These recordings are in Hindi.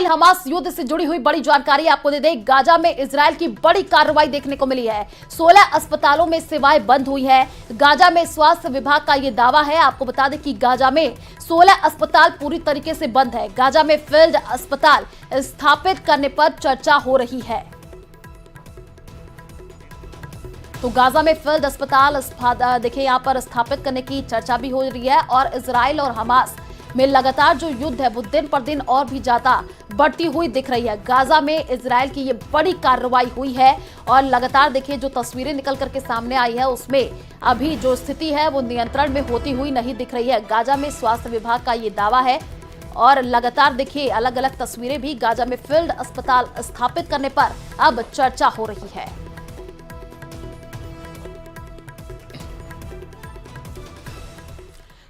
हमास युद्ध से जुड़ी हुई बड़ी जानकारी आपको दे दें। गाजा में इजरायल की बड़ी कार्रवाई देखने को मिली है। 16 अस्पतालों में सेवाएं बंद हुई है। गाजा में स्वास्थ्य विभाग का यह दावा है। आपको बता दें कि गाजा में 16 अस्पताल पूरी तरीके से बंद है। गाजा में फील्ड अस्पताल स्थापित करने पर चर्चा हो रही है। तो गाजा में फील्ड अस्पताल देखिए यहां पर स्थापित करने की चर्चा भी हो रही है और इजराइल और हमास में लगातार जो युद्ध है वो दिन पर दिन और भी ज्यादा बढ़ती हुई दिख रही है। गाजा में इजराइल की ये बड़ी कार्रवाई हुई है और लगातार देखिए जो तस्वीरें निकल करके सामने आई है उसमें अभी जो स्थिति है वो नियंत्रण में होती हुई नहीं दिख रही है। गाजा में स्वास्थ्य विभाग का ये दावा है और लगातार देखिए अलग अलग तस्वीरें भी गाजा में फील्ड अस्पताल स्थापित करने पर अब चर्चा हो रही है।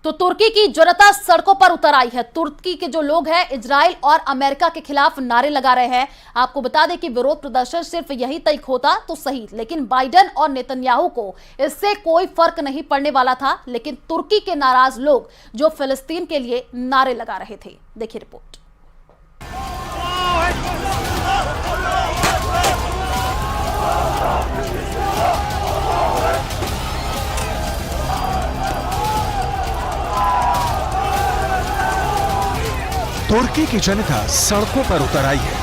तो तुर्की की जनता सड़कों पर उतर आई है। तुर्की के जो लोग हैं इजराइल और अमेरिका के खिलाफ नारे लगा रहे हैं। आपको बता दें कि विरोध प्रदर्शन सिर्फ यही तय होता तो सही, लेकिन बाइडेन और नेतन्याहू को इससे कोई फर्क नहीं पड़ने वाला था। लेकिन तुर्की के नाराज लोग जो फिलिस्तीन के लिए नारे लगा रहे थे, देखिए रिपोर्ट। तुर्की की जनता सड़कों पर उतर आई है।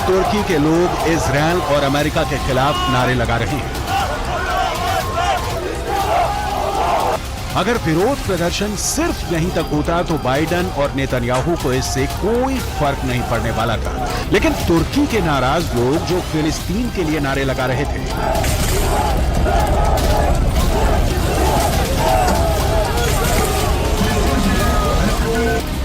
तुर्की के लोग इजरायल और अमेरिका के खिलाफ नारे लगा रहे हैं। अगर विरोध प्रदर्शन सिर्फ यहीं तक होता तो बाइडेन और नेतन्याहू को इससे कोई फर्क नहीं पड़ने वाला था। लेकिन तुर्की के नाराज लोग जो फिलिस्तीन के लिए नारे लगा रहे थे,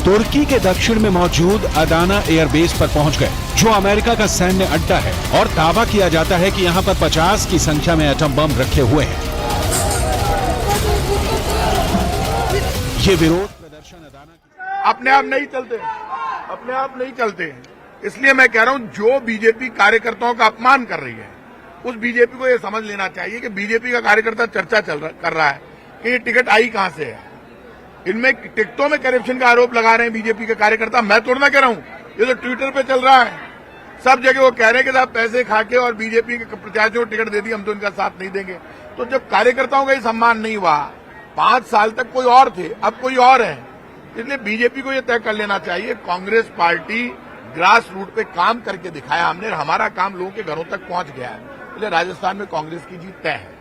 तुर्की के दक्षिण में मौजूद अदाना एयरबेस पर पहुंच गए, जो अमेरिका का सैन्य अड्डा है और दावा किया जाता है कि यहां पर 50 की संख्या में एटम बम रखे हुए हैं। ये विरोध प्रदर्शन अदाना अपने आप नहीं चलते, अपने आप नहीं चलते। इसलिए मैं कह रहा हूं जो बीजेपी कार्यकर्ताओं का अपमान कर रही है उस बीजेपी को ये समझ लेना चाहिए कि बीजेपी का कार्यकर्ता चर्चा कर रहा है कि ये टिकट आई कहां से है। इनमें टिकटों में करप्शन का आरोप लगा रहे हैं बीजेपी के कार्यकर्ता। मैं थोड़ा ना कह रहा हूं, ये तो ट्विटर पे चल रहा है। सब जगह वो कह रहे हैं कि साहब पैसे खा के और बीजेपी के प्रत्याशियों को टिकट दे दी, हम तो इनका साथ नहीं देंगे। तो जब कार्यकर्ताओं का ही सम्मान नहीं हुआ, 5 साल तक कोई और थे, अब कोई और है। इसलिए बीजेपी को यह तय कर लेना चाहिए, कांग्रेस पार्टी ग्रास रूट पे काम करके दिखाया हमने, हमारा काम लोगों के घरों तक पहुंच गया है। इसलिए राजस्थान में कांग्रेस की जीत तय है।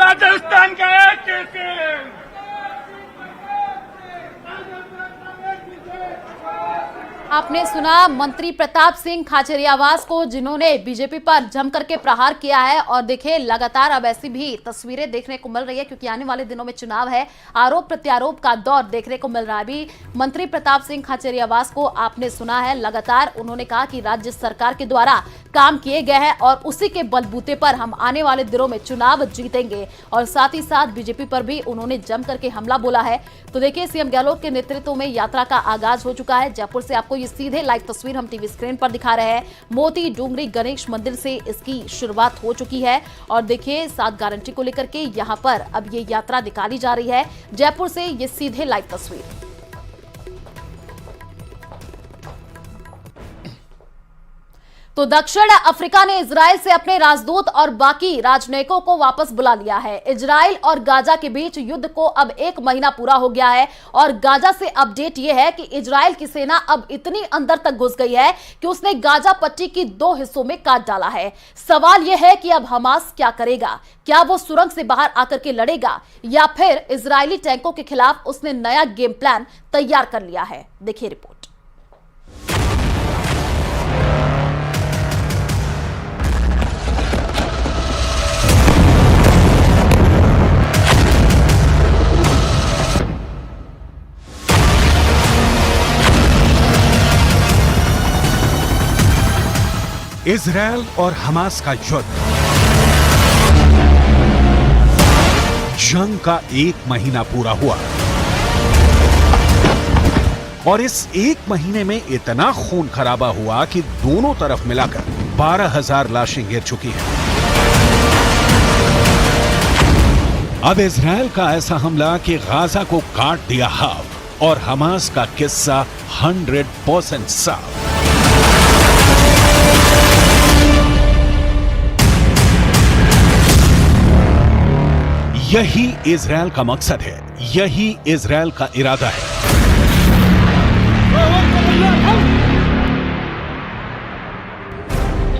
राजस्थान का आपने सुना मंत्री प्रताप सिंह खाचरियावास को, जिन्होंने बीजेपी पर जमकर के प्रहार किया है। और देखिए लगातार अब ऐसी भी तस्वीरें देखने को मिल रही है क्योंकि आने वाले दिनों में चुनाव है, आरोप प्रत्यारोप का दौर देखने को मिल रहा है। अभी मंत्री प्रताप सिंह खाचरियावास को आपने सुना है, लगातार उन्होंने कहा कि राज्य सरकार के द्वारा काम किए गए हैं और उसी के बलबूते पर हम आने वाले दिनों में चुनाव जीतेंगे। और साथ ही साथ बीजेपी पर भी उन्होंने जम करके हमला बोला है। तो देखिए सीएम गहलोत के नेतृत्व में यात्रा का आगाज हो चुका है। जयपुर से आपको ये सीधे लाइव तस्वीर हम टीवी स्क्रीन पर दिखा रहे हैं। मोती डूंगरी गणेश मंदिर से इसकी शुरुआत हो चुकी है और देखिए 7 गारंटी को लेकर के यहां पर अब ये यात्रा निकाली जा रही है। जयपुर से ये सीधे लाइव तस्वीर। तो दक्षिण अफ्रीका ने इजराइल से अपने राजदूत और बाकी राजनयिकों को वापस बुला लिया है। इजराइल और गाजा के बीच युद्ध को अब 1 महीना पूरा हो गया है और गाजा से अपडेट यह है कि इजराइल की सेना अब इतनी अंदर तक घुस गई है कि उसने गाजा पट्टी की 2 हिस्सों में काट डाला है। सवाल यह है कि अब हमास क्या करेगा? क्या वो सुरंग से बाहर आकर के लड़ेगा या फिर इजरायली टैंकों के खिलाफ उसने नया गेम प्लान तैयार कर लिया है? देखिए रिपोर्ट। इजरायल और हमास का युद्ध, जंग का 1 महीना पूरा हुआ और इस 1 महीने में इतना खून खराबा हुआ कि दोनों तरफ मिलाकर 12,000 लाशें गिर चुकी हैं। अब इजराइल का ऐसा हमला कि गाजा को काट दिया हाफ और हमास का किस्सा 100% साफ। यही इजराइल का मकसद है, यही इजराइल का इरादा है।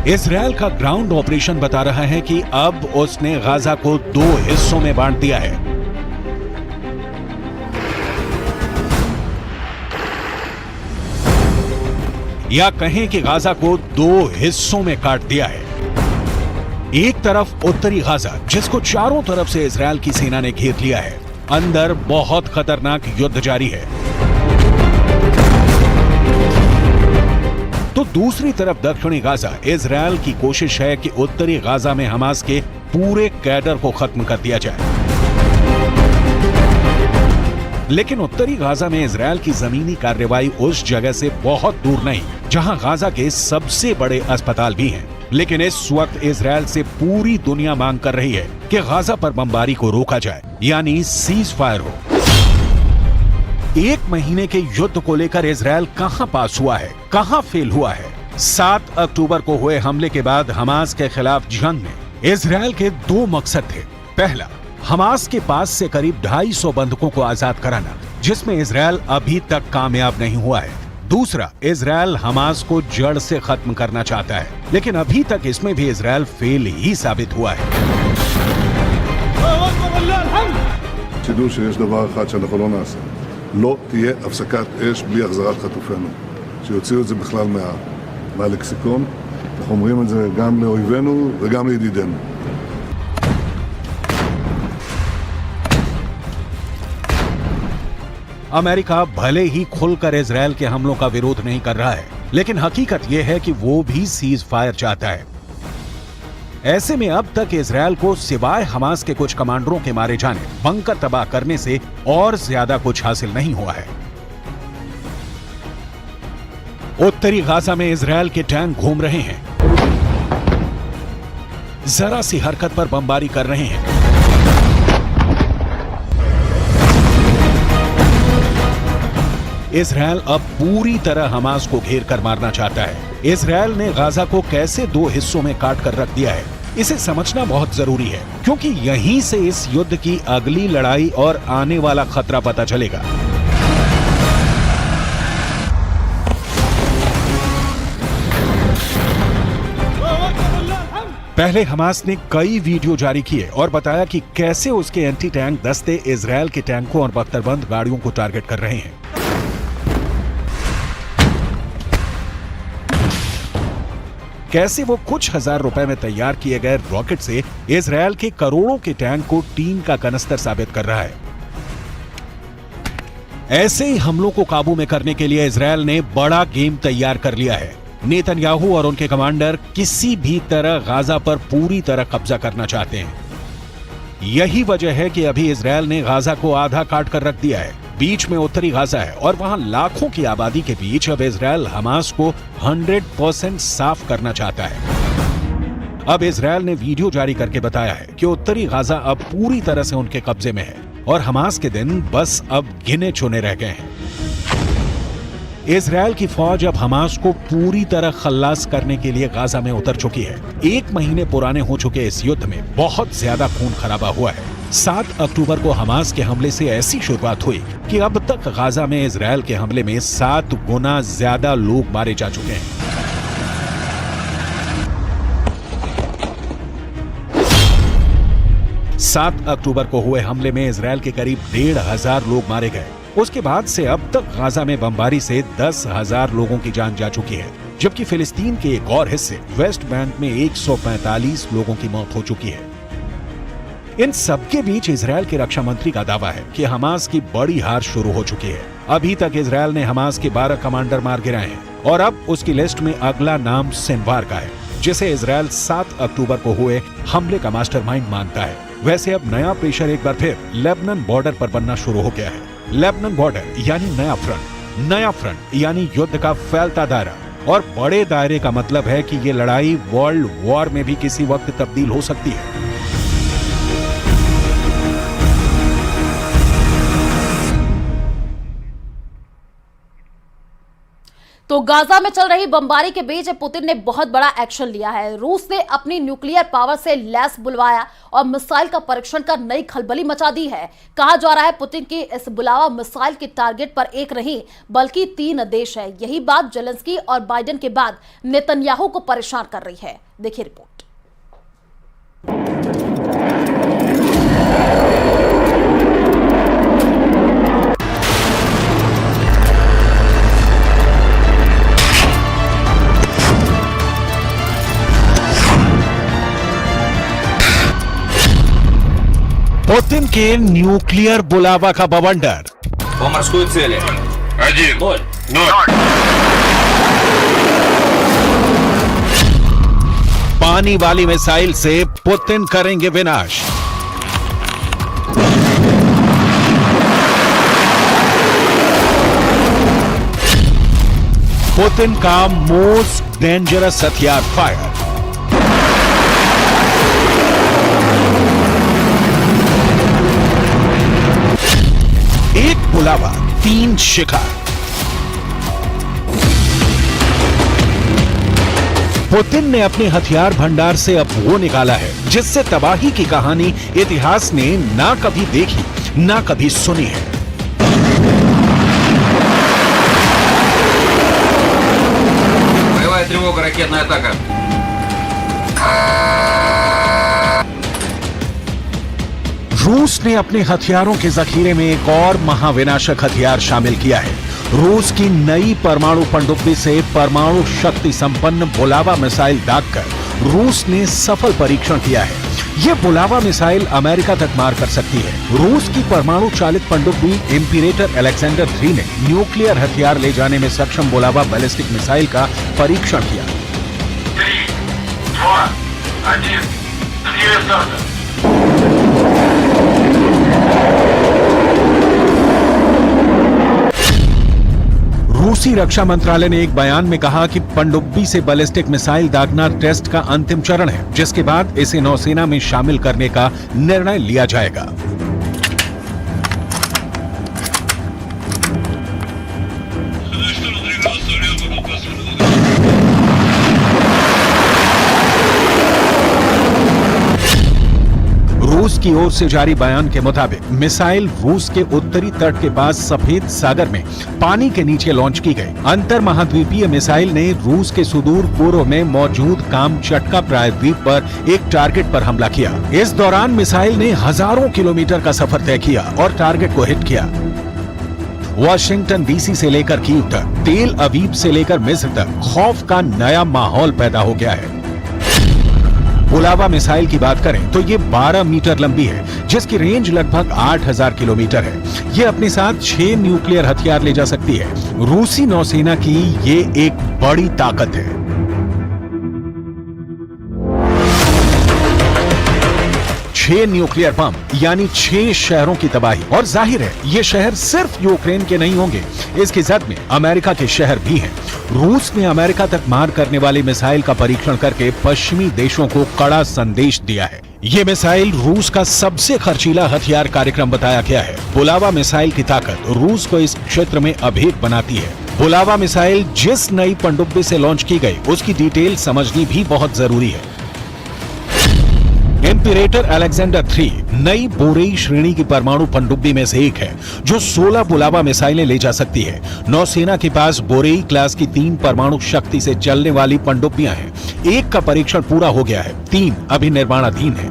इजराइल का ग्राउंड ऑपरेशन बता रहा है कि अब उसने गाजा को 2 हिस्सों में बांट दिया है। या कहें कि गाजा को 2 हिस्सों में काट दिया है। एक तरफ उत्तरी गाजा, जिसको चारों तरफ से इजराइल की सेना ने घेर लिया है, अंदर बहुत खतरनाक युद्ध जारी है। तो दूसरी तरफ दक्षिणी गाजा, इजराइल की कोशिश है कि उत्तरी गाजा में हमास के पूरे कैडर को खत्म कर दिया जाए। लेकिन उत्तरी गाजा में इजराइल की जमीनी कार्रवाई उस जगह से बहुत दूर नहीं जहां गाजा के सबसे बड़े अस्पताल भी हैं। लेकिन इस वक्त इजराइल से पूरी दुनिया मांग कर रही है कि गाजा पर बमबारी को रोका जाए, यानी सीज फायर हो। 1 महीने के युद्ध को लेकर इजराइल कहां पास हुआ है, कहां फेल हुआ है? 7 अक्टूबर को हुए हमले के बाद हमास के खिलाफ जंग में इजराइल के 2 मकसद थे। पहला, हमास के पास से करीब 250 बंधकों को आजाद कराना, जिसमें इजराइल अभी तक कामयाब नहीं हुआ है। दूसरा, इजराइल हमास को जड़ से खत्म करना चाहता है, लेकिन अभी तक इसमें भी इजराइल फेल ही साबित हुआ है। תדעו שיש דבר אחד שאנחנו לא נעשה. לא תהיה הפסקת אש בלי החזרת חטופינו. שיוציאו את זה בכלל מהלקסיקון. אנחנו אומרים את זה גם לאויבינו וגם לידידינו. अमेरिका भले ही खुलकर इजराइल के हमलों का विरोध नहीं कर रहा है, लेकिन हकीकत यह है कि वो भी सीज फायर चाहता है। ऐसे में अब तक इजराइल को सिवाय हमास के कुछ कमांडरों के मारे जाने, बंकर तबाह करने से और ज्यादा कुछ हासिल नहीं हुआ है। उत्तरी गाजा में इजराइल के टैंक घूम रहे हैं, जरा सी हरकत पर बमबारी कर रहे हैं। इजराइल अब पूरी तरह हमास को घेर कर मारना चाहता है। इजराइल ने गाजा को कैसे 2 हिस्सों में काट कर रख दिया है, इसे समझना बहुत जरूरी है, क्योंकि यहीं से इस युद्ध की अगली लड़ाई और आने वाला खतरा पता चलेगा। पहले हमास ने कई वीडियो जारी किए और बताया कि कैसे उसके एंटी टैंक दस्ते इजराइल के टैंकों और बख्तरबंद गाड़ियों को टारगेट कर रहे हैं। कैसे वो कुछ हजार रुपए में तैयार किए गए रॉकेट से इजराइल के करोड़ों के टैंक को टीन का कनस्तर साबित कर रहा है। ऐसे ही हमलों को काबू में करने के लिए इजराइल ने बड़ा गेम तैयार कर लिया है। नेतन्याहू और उनके कमांडर किसी भी तरह गाजा पर पूरी तरह कब्जा करना चाहते हैं। यही वजह है कि अभी इजराइल ने गाजा को आधा काट कर रख दिया है। बीच में उत्तरी गाजा है और वहां लाखों की आबादी के बीच अब इजराइल हमास को 100% साफ करना चाहता है। अब इजराइल ने वीडियो जारी करके बताया है कि उत्तरी गाजा अब पूरी तरह से उनके कब्जे में है और हमास के दिन बस अब गिने चुने रह गए हैं। इजराइल की फौज अब हमास को पूरी तरह खल्लास करने के लिए गाजा में उतर चुकी है। 1 महीने पुराने हो चुके इस युद्ध में बहुत ज्यादा खून खराबा हुआ है। 7 अक्टूबर को हमास के हमले से ऐसी शुरुआत हुई कि अब तक गाजा में इजराइल के हमले में 7 गुना ज्यादा लोग मारे जा चुके हैं। सात अक्टूबर को हुए हमले में इजराइल के करीब 1,500 लोग मारे गए। उसके बाद से अब तक गाजा में बमबारी से 10,000 लोगों की जान जा चुकी है, जबकि फिलिस्तीन के एक और हिस्से वेस्ट बैंक में 145 लोगों की मौत हो चुकी है। इन सबके बीच इजराइल के रक्षा मंत्री का दावा है कि हमास की बड़ी हार शुरू हो चुकी है। अभी तक इजराइल ने हमास के 12 कमांडर मार गिराए हैं और अब उसकी लिस्ट में अगला नाम सिनवार का है, जिसे इजराइल 7 अक्टूबर को हुए हमले का मास्टरमाइंड मानता है। वैसे अब नया प्रेशर एक बार फिर लेबनान बॉर्डर पर बनना शुरू हो गया है। लेबनान बॉर्डर यानी नया फ्रंट यानी युद्ध का फैलता दायरा, और बड़े दायरे का मतलब है कि ये लड़ाई वर्ल्ड वॉर में भी किसी वक्त तब्दील हो सकती है। तो गाजा में चल रही बमबारी के बीच पुतिन ने बहुत बड़ा एक्शन लिया है। रूस ने अपनी न्यूक्लियर पावर से लैस बुलवाया और मिसाइल का परीक्षण कर नई खलबली मचा दी है। कहा जा रहा है पुतिन की इस बुलावा मिसाइल के टारगेट पर एक नहीं बल्कि 3 देश है। यही बात जेलेंस्की और बाइडेन के बाद नेतन्याहू को परेशान कर रही है। देखिए रिपोर्ट। पुतिन के न्यूक्लियर बुलावा का बवंडर। По морской цели. 1-0. पानी वाली मिसाइल से पुतिन करेंगे विनाश। पुतिन का मोस्ट डेंजरस हथियार फायर। एक बुलावा 3 शिकार। पुतिन ने अपने हथियार भंडार से अब वो निकाला है जिससे तबाही की कहानी इतिहास ने ना कभी देखी ना कभी सुनी है। Боевая тревога, ракетная атака. रूस ने अपने हथियारों के जखीरे में एक और महाविनाशक हथियार शामिल किया है। रूस की नई परमाणु पनडुब्बी से परमाणु शक्ति संपन्न बुलावा मिसाइल दागकर रूस ने सफल परीक्षण किया है। ये बुलावा मिसाइल अमेरिका तक मार कर सकती है। रूस की परमाणु चालित पनडुब्बी इंपीरेटर अलेक्जेंडर 3 ने न्यूक्लियर हथियार ले जाने में सक्षम बुलावा बैलिस्टिक मिसाइल का परीक्षण किया। 3, 2, 1, Движение старта. रूसी रक्षा मंत्रालय ने एक बयान में कहा कि पनडुब्बी से बैलिस्टिक मिसाइल दागना टेस्ट का अंतिम चरण है, जिसके बाद इसे नौसेना में शामिल करने का निर्णय लिया जाएगा। रूस की ओर से जारी बयान के मुताबिक मिसाइल रूस के उत्तरी तट के पास सफेद सागर में पानी के नीचे लॉन्च की गई। अंतर महाद्वीपीय मिसाइल ने रूस के सुदूर पूर्व में मौजूद कामचटका प्रायद्वीप पर एक टारगेट पर हमला किया। इस दौरान मिसाइल ने हजारों किलोमीटर का सफर तय किया और टारगेट को हिट किया। वाशिंगटन डीसी से लेकर कीव तक, तेल अवीव से लेकर मिस्र तक खौफ का नया माहौल पैदा हो गया है। बुलावा मिसाइल की बात करें तो ये 12 मीटर लंबी है, जिसकी रेंज लगभग 8000 किलोमीटर है। ये अपने साथ 6 न्यूक्लियर हथियार ले जा सकती है। रूसी नौसेना की ये एक बड़ी ताकत है। छह न्यूक्लियर बम यानी 6 शहरों की तबाही। और जाहिर है ये शहर सिर्फ यूक्रेन के नहीं होंगे, इसकी जद में अमेरिका के शहर भी हैं। रूस ने अमेरिका तक मार करने वाली मिसाइल का परीक्षण करके पश्चिमी देशों को कड़ा संदेश दिया है। ये मिसाइल रूस का सबसे खर्चीला हथियार कार्यक्रम बताया गया है। बुलावा मिसाइल की ताकत रूस को इस क्षेत्र में अभेद बनाती है। बुलावा मिसाइल जिस नई पनडुब्बी से लॉन्च की गई उसकी डिटेल समझनी भी बहुत जरूरी है। इंपीरेटर अलेक्जेंडर 3 नई बोरेई श्रेणी की परमाणु पनडुब्बी में से एक है, जो 16 बुलावा मिसाइलें ले जा सकती है। नौसेना के पास बोरेई क्लास की 3 परमाणु शक्ति से चलने वाली पनडुब्बियां हैं। एक का परीक्षण पूरा हो गया है, 3 अभी निर्माणाधीन है।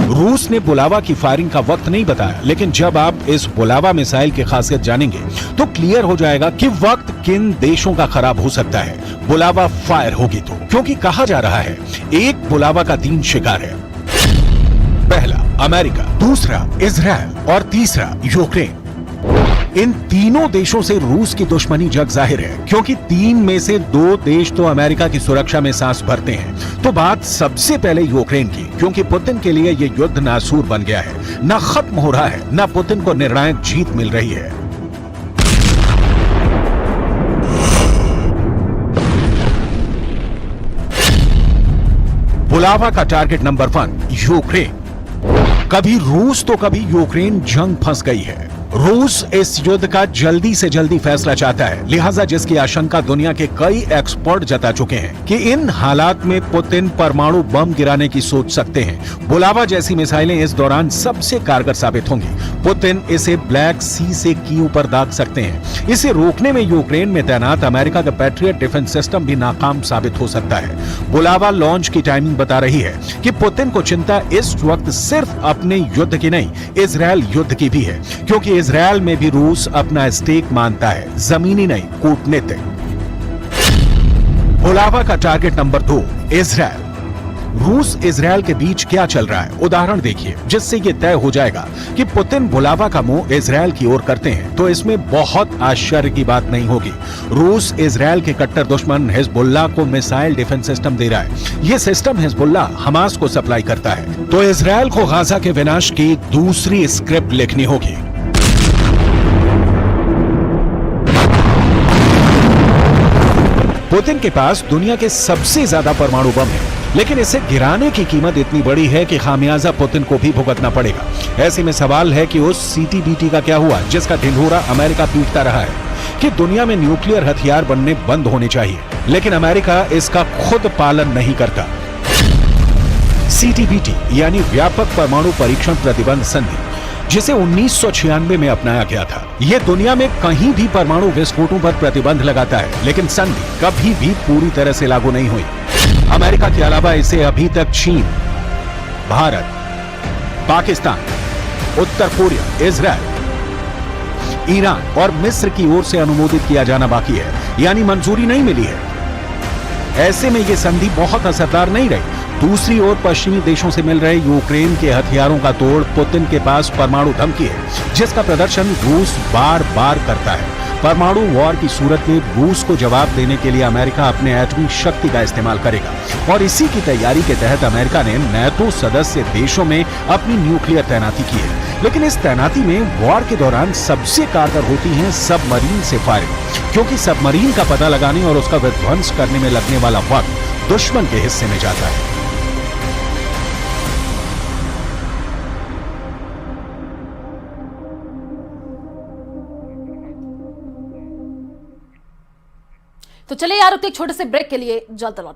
रूस ने बुलावा की फायरिंग का वक्त नहीं बताया, लेकिन जब आप इस बुलावा मिसाइल की खासियत जानेंगे तो क्लियर हो जाएगा कि वक्त किन देशों का खराब हो सकता है बुलावा फायर होगी तो। क्योंकि कहा जा रहा है एक बुलावा का 3 शिकार है। पहला अमेरिका, दूसरा इजराइल और तीसरा यूक्रेन। इन तीनों देशों से रूस की दुश्मनी जग जाहिर है, क्योंकि 3 में से 2 देश तो अमेरिका की सुरक्षा में सांस भरते हैं। तो बात सबसे पहले यूक्रेन की, क्योंकि पुतिन के लिए यह युद्ध नासूर बन गया है। न खत्म हो रहा है, न पुतिन को निर्णायक जीत मिल रही है। बुलावा का टारगेट नंबर 1 यूक्रेन। कभी रूस तो कभी यूक्रेन जंग फंस गई है। रूस इस युद्ध का जल्दी से जल्दी फैसला चाहता है, लिहाजा जिसकी आशंका दुनिया के कई एक्सपर्ट जता चुके हैं कि इन हालात में पुतिन परमाणु बम गिराने की सोच सकते हैं। बुलावा जैसी मिसाइलें इस दौरान सबसे कारगर साबित होंगी। पुतिन इसे ब्लैक सी से कीव पर दाग सकते हैं। इसे रोकने में यूक्रेन में तैनात अमेरिका का पैट्रियट डिफेंस सिस्टम भी नाकाम साबित हो सकता है। बुलावा लॉन्च की टाइमिंग बता रही है कि पुतिन को चिंता इस वक्त सिर्फ अपने युद्ध की नहीं, इजरायल युद्ध की भी है, क्योंकि इजरायल में भी रूस अपना स्टेक मानता है, जमीनी नहीं, कूटनीतिक। बुलावा का टारगेट नंबर 2, इजरायल। रूस इजरायल के बीच क्या चल रहा है, उदाहरण देखिए, जिससे यह तय हो जाएगा कि पुतिन बुलावा का मुंह इजरायल की ओर करते हैं तो इसमें बहुत आश्चर्य की बात नहीं होगी। रूस इजरायल के कट्टर दुश्मन हिजबुल्लाह को मिसाइल डिफेंस सिस्टम दे रहा है। यह सिस्टम हिजबुल्लाह हमास को सप्लाई करता है, तो इजरायल को गाजा के विनाश की दूसरी स्क्रिप्ट लिखनी होगी। पुतिन के पास दुनिया के सबसे ज्यादा परमाणु बम है, लेकिन इसे गिराने की कीमत इतनी बड़ी है कि खामियाजा पुतिन को भी भुगतना पड़ेगा। ऐसे में सवाल है कि उस सीटीबीटी का क्या हुआ जिसका ढिंढोरा अमेरिका पीटता रहा है कि दुनिया में न्यूक्लियर हथियार बनने बंद होने चाहिए, लेकिन अमेरिका इसका खुद पालन नहीं करता। सीटीबीटी यानी व्यापक परमाणु परीक्षण प्रतिबंध संधि, जिसे 1996 में अपनाया गया था। यह दुनिया में कहीं भी परमाणु विस्फोटों पर प्रतिबंध लगाता है, लेकिन संधि कभी भी पूरी तरह से लागू नहीं हुई। अमेरिका के अलावा इसे अभी तक चीन, भारत, पाकिस्तान, उत्तर कोरिया, इजरायल, ईरान और मिस्र की ओर से अनुमोदित किया जाना बाकी है, यानी मंजूरी नहीं मिली है। ऐसे में यह संधि बहुत असरदार नहीं रही। दूसरी ओर पश्चिमी देशों से मिल रहे यूक्रेन के हथियारों का तोड़ पुतिन के पास परमाणु धमकी है, जिसका प्रदर्शन रूस बार बार करता है। परमाणु वॉर की सूरत में रूस को जवाब देने के लिए अमेरिका अपने एटमी शक्ति का इस्तेमाल करेगा, और इसी की तैयारी के तहत अमेरिका ने नाटो सदस्य देशों में अपनी न्यूक्लियर तैनाती की है। लेकिन इस तैनाती में वॉर के दौरान सबसे कारगर होती है सबमरीन से फायरिंग, क्योंकि सबमरीन का पता लगाने और उसका विध्वंस करने में लगने वाला वक्त दुश्मन के हिस्से में जाता है। तो चलिए यार, एक छोटे से ब्रेक के लिए जल्द लौट